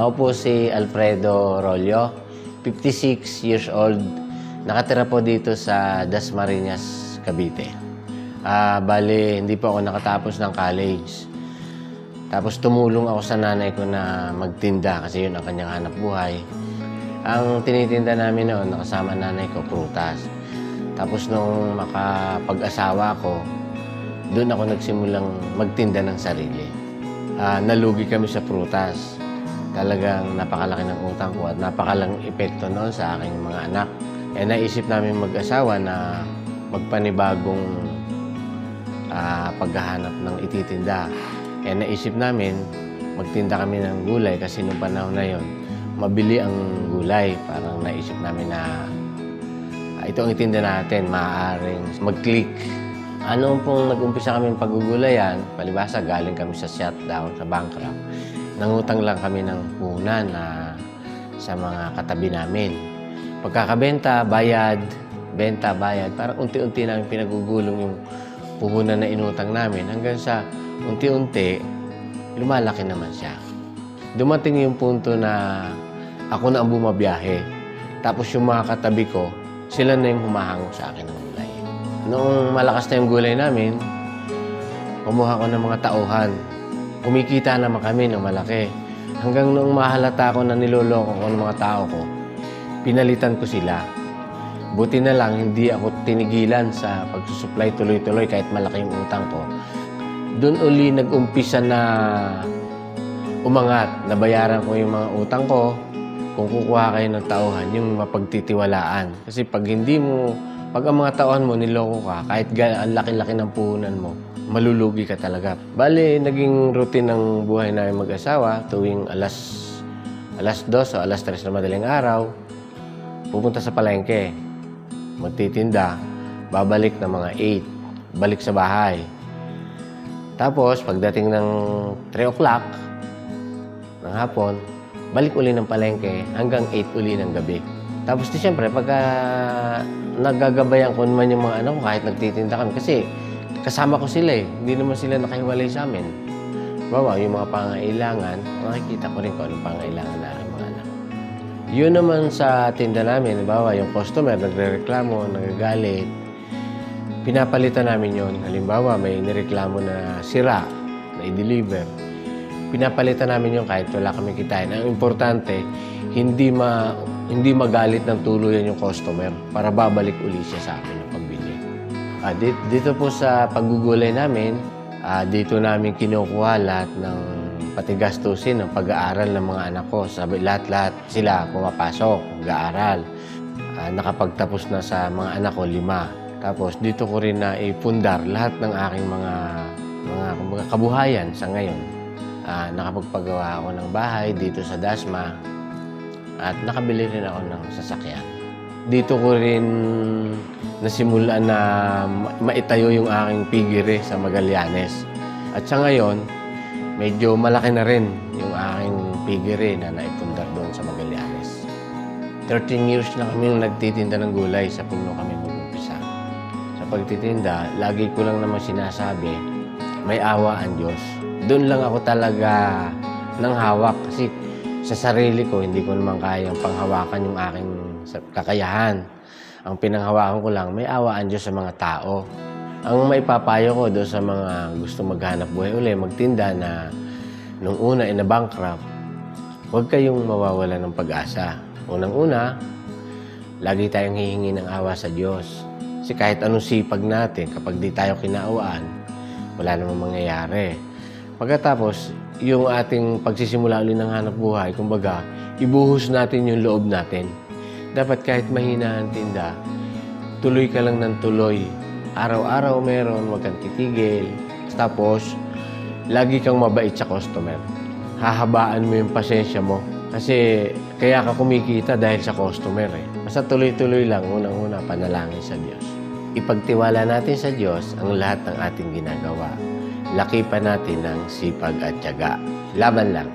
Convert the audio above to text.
Ako po si Alfredo Rollo, 56 years old. Nakatira po dito sa Dasmariñas, Cavite. Bali, hindi po ako nakatapos ng college. Tapos tumulong ako sa nanay ko na magtinda kasi yun ang kanyang hanap buhay. Ang tinitinda namin noon, nakasama nanay ko, prutas. Tapos nung makapag-asawa ko, doon ako nagsimulang magtinda ng sarili. Nalugi kami sa prutas. Talagang napakalaki ng utang ko at napakalang epekto noon sa aking mga anak. Naisip namin mag-asawa na magpanibagong paghahanap ng ititinda. Naisip namin magtinda kami ng gulay kasi noong panahon na yon mabili ang gulay. Parang naisip namin na ito ang itinda natin, maaaring mag-click. Noong pong nag-umpisa kami pagugulayan, palibasa galing kami sa shutdown, sa bankrupt. Nangutang lang kami ng puhunan sa mga katabi namin. Pagkakabenta, bayad, benta, bayad. Parang unti-unti namin pinagugulong yung puhunan na inutang namin hanggang sa unti-unti, lumalaki naman siya. Dumating yung punto na ako na ang bumabiyahe. Tapos yung mga katabi ko, sila na yung humahango sa akin ng gulay. Noong malakas na yung gulay namin, kumuha ko ng mga tauhan. Kumikita naman kami ng malaki. Hanggang noong mahalata ko na niloloko ko ng mga tao ko, pinalitan ko sila. Buti na lang, hindi ako tinigilan sa pagsusupply tuloy-tuloy kahit malaki yung utang ko. Doon uli nag-umpisa na umangat. Nabayaran ko yung mga utang ko. Kung kukuha kayo ng tauhan, yung mapagtitiwalaan. Kasi pag ang mga tauhan mo, niloko ka, kahit ang laki-laki ng puhunan mo, malulugi ka talaga. Bali, naging routine ng buhay namin mag-asawa tuwing alas 2 o alas 3 na madaling araw, pupunta sa palengke, magtitinda, babalik ng mga 8, balik sa bahay. Tapos, pagdating ng 3 o'clock ng hapon, balik uli ng palengke hanggang 8 uli ng gabi. Tapos di siyempre, pagka nagagabayan ko naman yung mga anak ko kahit nagtitinda kami, kasi kasama ko sila eh. Hindi naman sila nakahiwalay sa amin. Bawa, yung mga pangailangan, makikita ko rin kung anong pangailangan na aking mga anak. Yun naman sa tinda namin, bawa, yung customer nagre-reklamo, nagagalit, pinapalitan namin yun. Halimbawa, may nireklamo na sira, na i-deliver. Pinapalitan namin yun kahit wala kami kitain. Ang importante, hindi magalit ng tuluyan yung customer para babalik uli siya sa akin ng pagbili. Dito po sa paggugulay namin, dito namin kinukuha lahat ng pati gastusin ng pag-aaral ng mga anak ko. Sabi, lahat-lahat sila pumapasok, mag-aaral. Nakapagtapos na sa mga anak ko 5. Tapos dito ko rin na ipundar lahat ng aking mga kabuhayan sa ngayon. Nakapagpagawa ako ng bahay dito sa Dasma at nakabili rin ako ng sasakyan. Dito ko rin nasimulan na maitayo yung aking piggery sa Magallanes. At sa ngayon, medyo malaki na rin yung aking piggery na naipundar doon sa Magallanes. 13 years na kami nagtitinda ng gulay sa puno kami mag-umpisa. Sa pagtitinda, lagi ko lang naman sinasabi, may awa ang Diyos. Doon lang ako talaga nang hawak kasi sa sarili ko, hindi ko naman kayang panghawakan yung aking kakayahan. Ang pinanghawakan ko lang, may awa ang Diyos sa mga tao. Ang maipapayo ko doon sa mga gusto maghanap buhay uli, magtinda na nung una na-bankrupt, huwag kayong mawawala ng pag-asa. Unang-una, lagi tayong hihingi ng awa sa Diyos. Kasi kahit anong sipag natin, kapag di tayo kinaawaan, wala namang mangyayari. Pagkatapos, yung ating pagsisimula ulit ng hanap buhay, kumbaga, ibuhos natin yung loob natin. Dapat kahit mahina ang tinda, tuloy ka lang ng tuloy. Araw-araw meron, huwag kang titigil. Tapos, lagi kang mabait sa customer. Hahabaan mo yung pasensya mo. Kasi kaya ka kumikita dahil sa customer eh. Basta tuloy-tuloy lang, unang-una, panalangin sa Diyos. Ipagtiwala natin sa Diyos ang lahat ng ating ginagawa. Lakipan natin ng sipag at tiyaga. Laban lang.